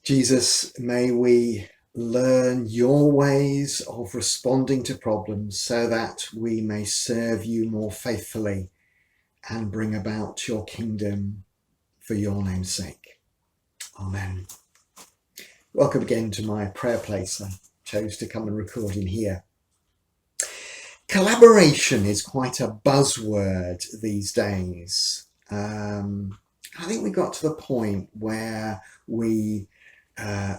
Jesus, may we learn your ways of responding to problems so that we may serve you more faithfully and bring about your kingdom for your name's sake. Amen. Welcome again to my prayer place. I chose to come and record in here. Collaboration is quite a buzzword these days. I think we got to the point where we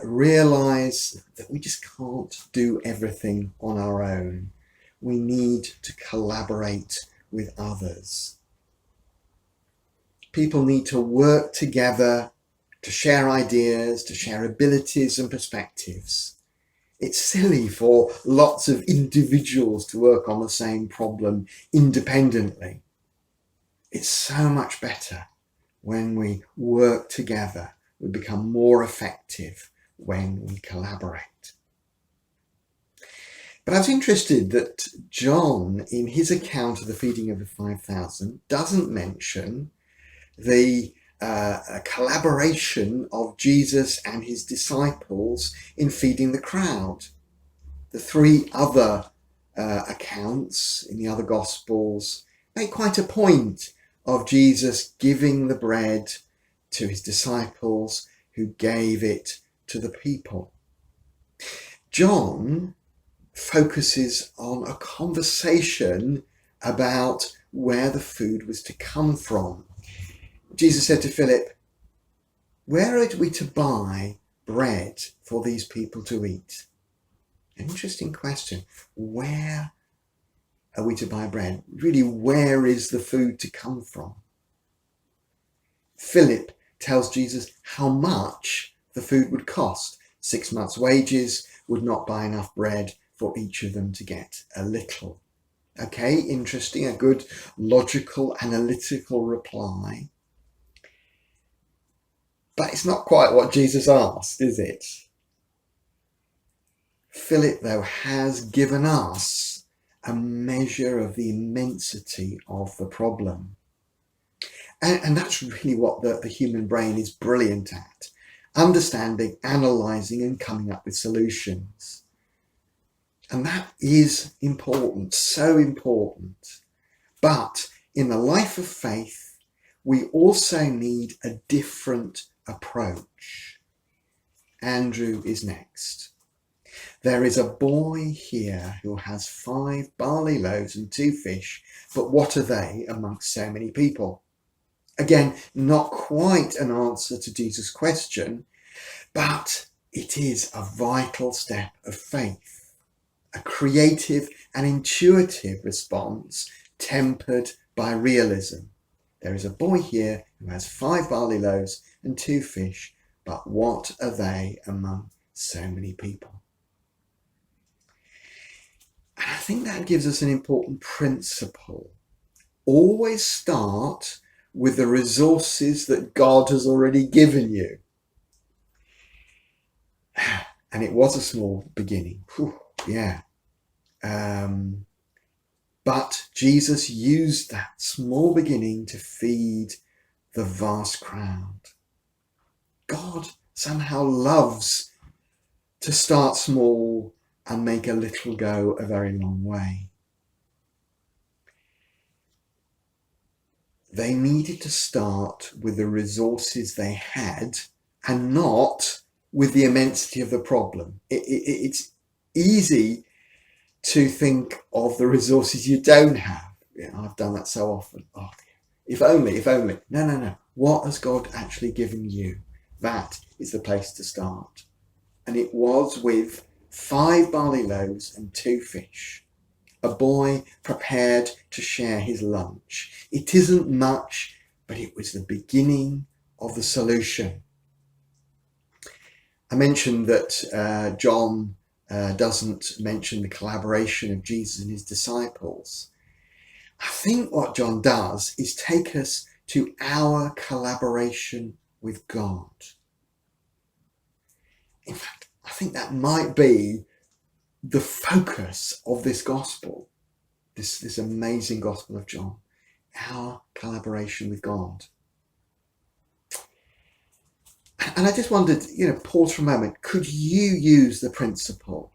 realise that we just can't do everything on our own. We need to collaborate with others. People need to work together to share ideas, to share abilities and perspectives. It's silly for lots of individuals to work on the same problem independently. It's so much better when we work together. We become more effective when we collaborate. But I was interested that John, in his account of the feeding of the 5,000, doesn't mention the collaboration of Jesus and his disciples in feeding the crowd. The three other accounts in the other Gospels make quite a point of Jesus giving the bread to his disciples, who gave it to the people. John focuses on a conversation about where the food was to come from. Jesus said to Philip, "Where are we to buy bread for these people to eat?" An interesting question. Where are we to buy bread? Really, where is the food to come from? Philip tells Jesus how much the food would cost. 6 months' wages would not buy enough bread for each of them to get a little. Okay, interesting, a good logical, analytical reply. But it's not quite what Jesus asked, is it? Philip, though, has given us a measure of the immensity of the problem. And that's really what the human brain is brilliant at. Understanding, analysing and coming up with solutions. And that is important, so important. But in the life of faith, we also need a different approach. Andrew is next. There is a boy here who has 5 barley loaves and 2 fish, but what are they amongst so many people? Again, not quite an answer to Jesus' question, but it is a vital step of faith, a creative and intuitive response tempered by realism. There is a boy here who has 5 barley loaves and 2 fish, but what are they among so many people? And I think that gives us an important principle. Always start with the resources that God has already given you. And it was a small beginning. Whew, yeah. But Jesus used that small beginning to feed the vast crowd. God somehow loves to start small and make a little go a very long way. They needed to start with the resources they had and not with the immensity of the problem. It's easy to think of the resources you don't have. I've done that so often. Oh, if only. No. What has God actually given you? That is the place to start. And it was with 5 barley loaves and 2 fish. A boy prepared to share his lunch. It isn't much, but it was the beginning of the solution. I mentioned that John doesn't mention the collaboration of Jesus and his disciples. I think what John does is take us to our collaboration with God. In fact, I think that might be the focus of this gospel, this amazing gospel of John, our collaboration with God. And I just wondered, pause for a moment. Could you use the principle?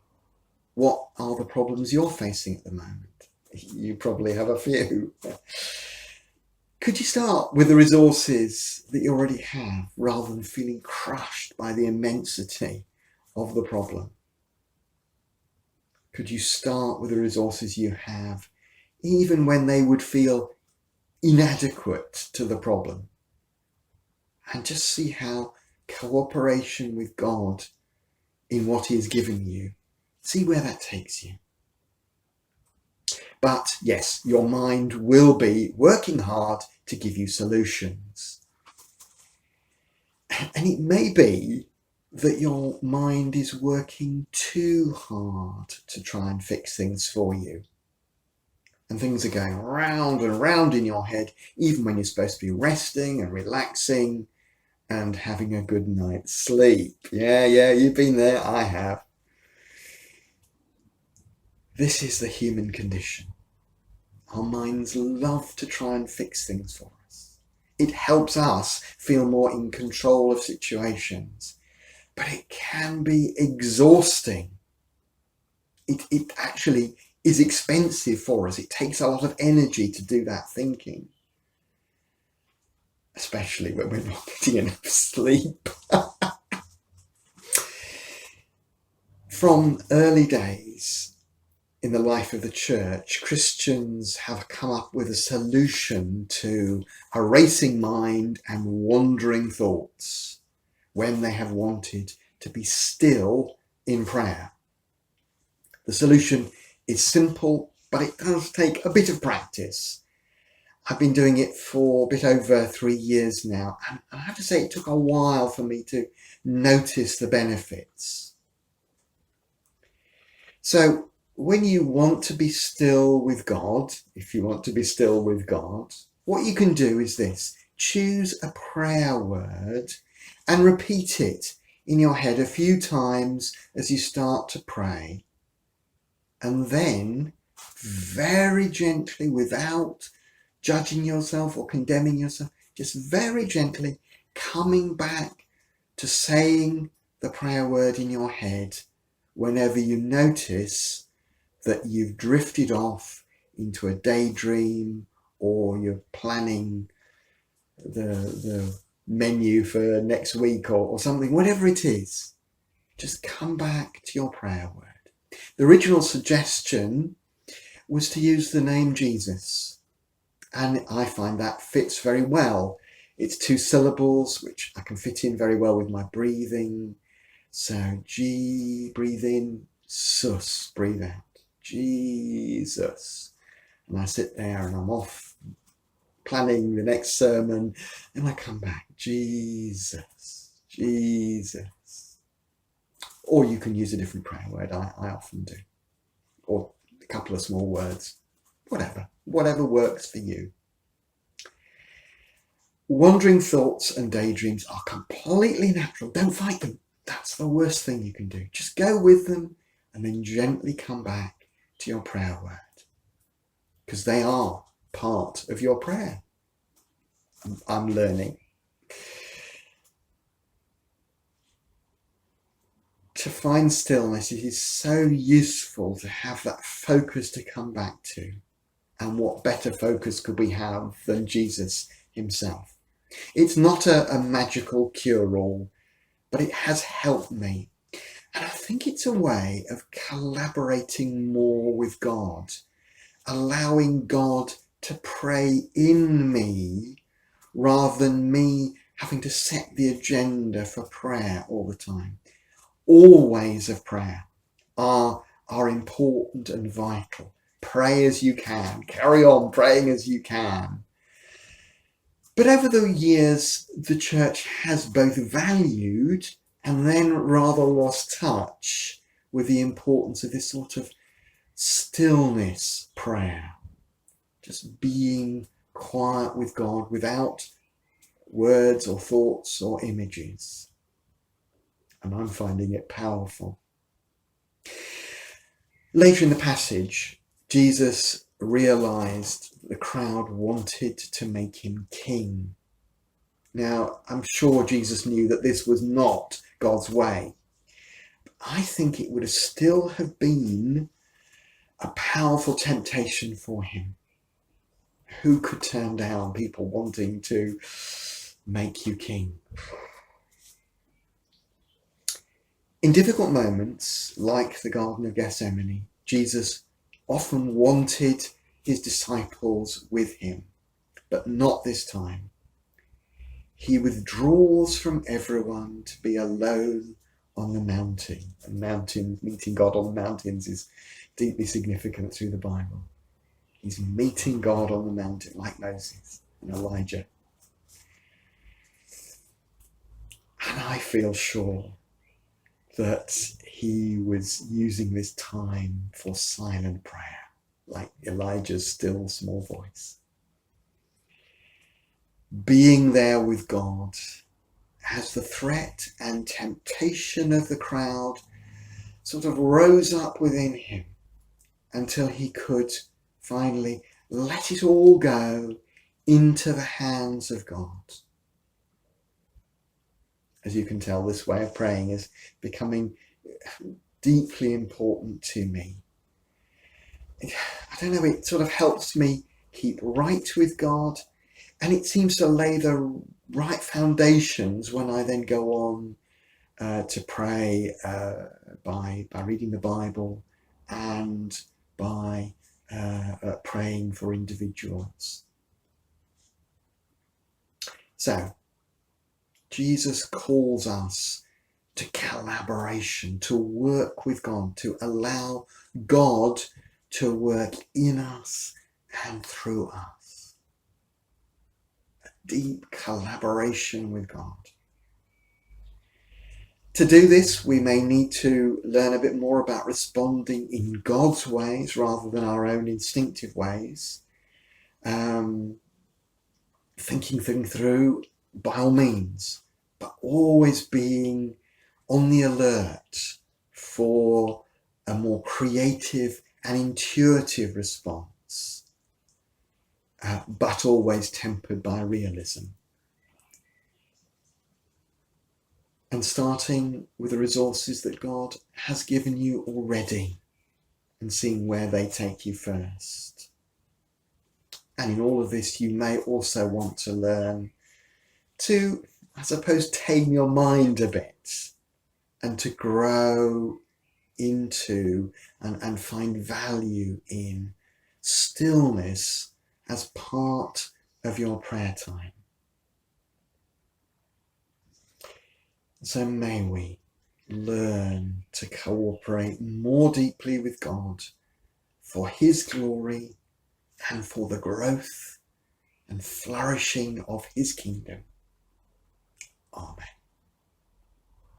What are the problems you're facing at the moment? You probably have a few. Could you start with the resources that you already have rather than feeling crushed by the immensity of the problem? Could you start with the resources you have, even when they would feel inadequate to the problem? And just see how cooperation with God in what He has given you, see where that takes you. But yes, your mind will be working hard to give you solutions. And it may be that your mind is working too hard to try and fix things for you. And things are going round and round in your head, even when you're supposed to be resting and relaxing and having a good night's sleep. Yeah, you've been there, I have. This is the human condition. Our minds love to try and fix things for us. It helps us feel more in control of situations, but it can be exhausting. It actually is expensive for us. It takes a lot of energy to do that thinking, especially when we're not getting enough sleep. From early days in the life of the church, Christians have come up with a solution to a racing mind and wandering thoughts when they have wanted to be still in prayer. The solution is simple, but it does take a bit of practice. I've been doing it for a bit over 3 years now, and I have to say it took a while for me to notice the benefits. So when you want to be still with God, if you want to be still with God, what you can do is this: choose a prayer word and repeat it in your head a few times as you start to pray. And then very gently, without judging yourself or condemning yourself, just very gently coming back to saying the prayer word in your head whenever you notice that you've drifted off into a daydream or you're planning the menu for next week or something, whatever it is. Just come back to your prayer word. The original suggestion was to use the name Jesus, and I find that fits very well. It's 2 syllables, which I can fit in very well with my breathing. So G, breathe in, sus, breathe out. Jesus. And I sit there and I'm off planning the next sermon, and I come back, Jesus, Jesus. Or you can use a different prayer word, I often do. Or a couple of small words, whatever works for you. Wandering thoughts and daydreams are completely natural. Don't fight them. That's the worst thing you can do. Just go with them and then gently come back to your prayer word, because they are part of your prayer. I'm learning. To find stillness, it is so useful to have that focus to come back to. And what better focus could we have than Jesus himself? It's not a magical cure-all, but it has helped me. And I think it's a way of collaborating more with God, allowing God to pray in me rather than me having to set the agenda for prayer all the time. All ways of prayer are important and vital. Pray as you can. Carry on praying as you can. But over the years, the church has both valued and then rather lost touch with the importance of this sort of stillness prayer. Just being quiet with God without words or thoughts or images. And I'm finding it powerful. Later in the passage, Jesus realized the crowd wanted to make him king. Now, I'm sure Jesus knew that this was not God's way. I think it would still have been a powerful temptation for him. Who could turn down people wanting to make you king? In difficult moments, like the Garden of Gethsemane, Jesus often wanted his disciples with him, but not this time. He withdraws from everyone to be alone on the mountain. And meeting God on the mountains is deeply significant through the Bible. He's meeting God on the mountain like Moses and Elijah. And I feel sure that he was using this time for silent prayer, like Elijah's still small voice. Being there with God as the threat and temptation of the crowd sort of rose up within him until he could finally let it all go into the hands of God. As you can tell, this way of praying is becoming deeply important to me. I don't know, it sort of helps me keep right with God, and it seems to lay the right foundations when I then go on to pray by reading the Bible and by praying for individuals. So, Jesus calls us to collaboration, to work with God, to allow God to work in us and through us. A deep collaboration with God. To do this, we may need to learn a bit more about responding in God's ways rather than our own instinctive ways. Thinking things through, by all means, but always being on the alert for a more creative and intuitive response, but always tempered by realism. And starting with the resources that God has given you already and seeing where they take you first. And in all of this, you may also want to learn to, I suppose, tame your mind a bit and to grow into and find value in stillness as part of your prayer time. So may we learn to cooperate more deeply with God for his glory and for the growth and flourishing of his kingdom. Amen.